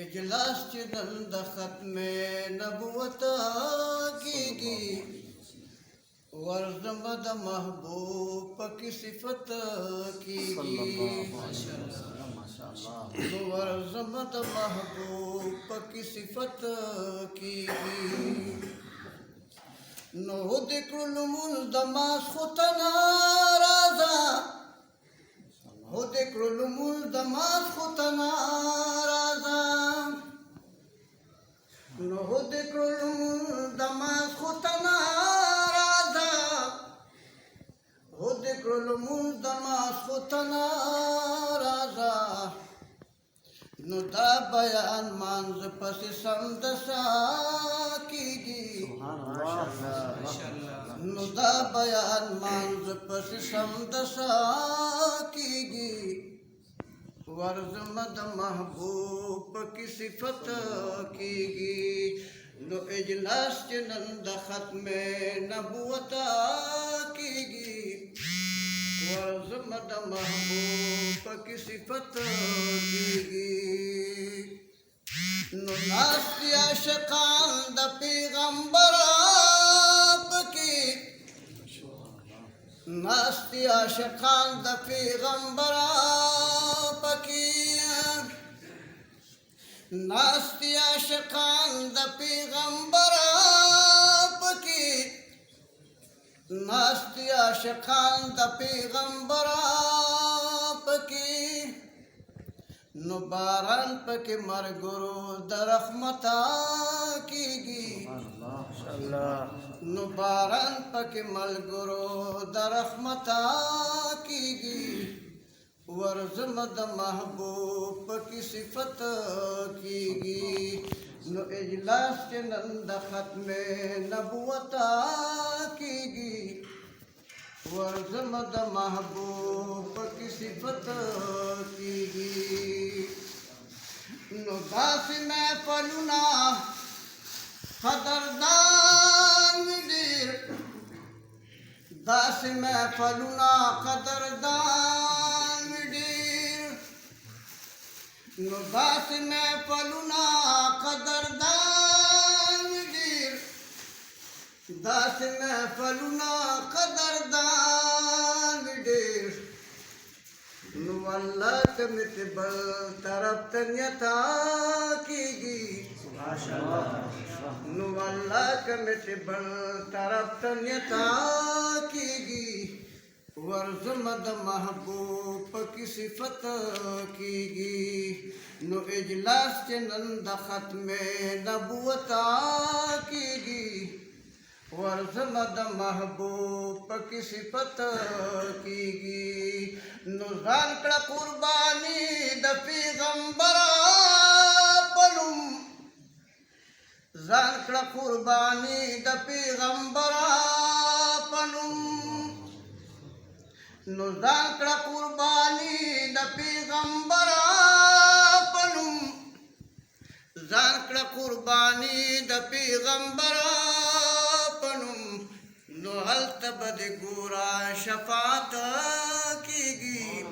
इजलास चिदंद खत्म नबुवत कीगी वर्जमद महबूब की सिफत कीगी वर्जमद महबूब की सिफत कीगी नो दिक्रुल मुल्दमास खुतना राजा हो दिक्रुल मुल्दमास खुतना राजा नो दिक्रुल मुल्दमास खुतना राजा हो दिक्रुल मुल्दमास खुतना राजा नुदा बयान मांज पस समदसा कीगी नुदा बयान मांज पस समदसा कीगी वर्जमद महबूब की सिफत कीगी नो इजलास चनंद खत्म नबुवत कीगी वर्जमद महबूब की सिफत कीगी नो नास्तिया शकान द पैगंबर आपकी नास्तिया शकान द पैगंबर आपकी नास्तिया शकान द पैगंबर आपकी नास्तिया शकान द पैगंबर आपकी नुबारन पके मर गुरु दरख्मता कीगी नुबारन पके मल गुरु दरख्मता कीगी वर्जमद महबूब की सिफत कीगी नो इजलास के नंद खत्म नबुवत कीगी वर्जमद महबूब की सिफत कीगी नो दास में पलुना कदरदान मिडीर दास में पलुना कदरदान मिडीर नो दास में पलुना कदरदान मिडीर दास में पलुना कदरदान मिडीर नो अल्लाह कमित बल तरफ तन्यता कीगी नो अल्लाह कमित बल तरफ तन्यता कीगी वर्जमद महबूब की सिफत कीगी नो इजलास के नंद खत्म नबुवत कीगी वर्जमद महबूब की सिफत कीगी नो जानकड़ा कुर्बानी द पैगंबर पलुम जानकड़ा कुर्बानी द पैगंबर पलुम नो जानकड़ा कुर्बानी द पैगंबर पलुम जानकड़ा कुर्बानी द पैगंबर नो हल तबद गोरा शफात कीगी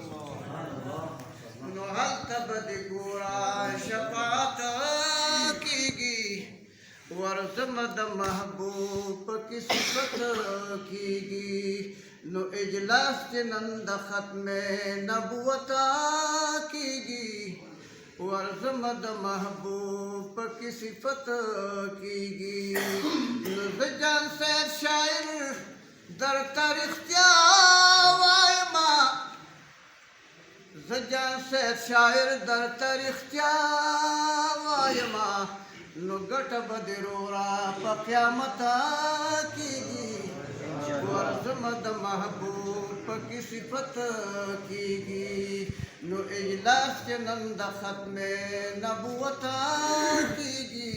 नो हल तबद गोरा शफात कीगी वर्जमद महबूब की सिफत कीगी नो इजलास के नंद खत्म नबुवत कीगी वर्जमद महबूब की सिफत कीगी नुज़जान से शायर दर तारीख्या वायमा ज़जान से शायर दर तारीख्या वायमा नुगट बदरोरा पक्यामत कीगी वर्जमद महबूब की सिफत कीगी नो इजलास के नंद खत्म नबुवत कीगी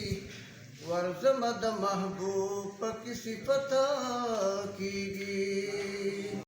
वर्जमद महबूब की सिफत कीगी।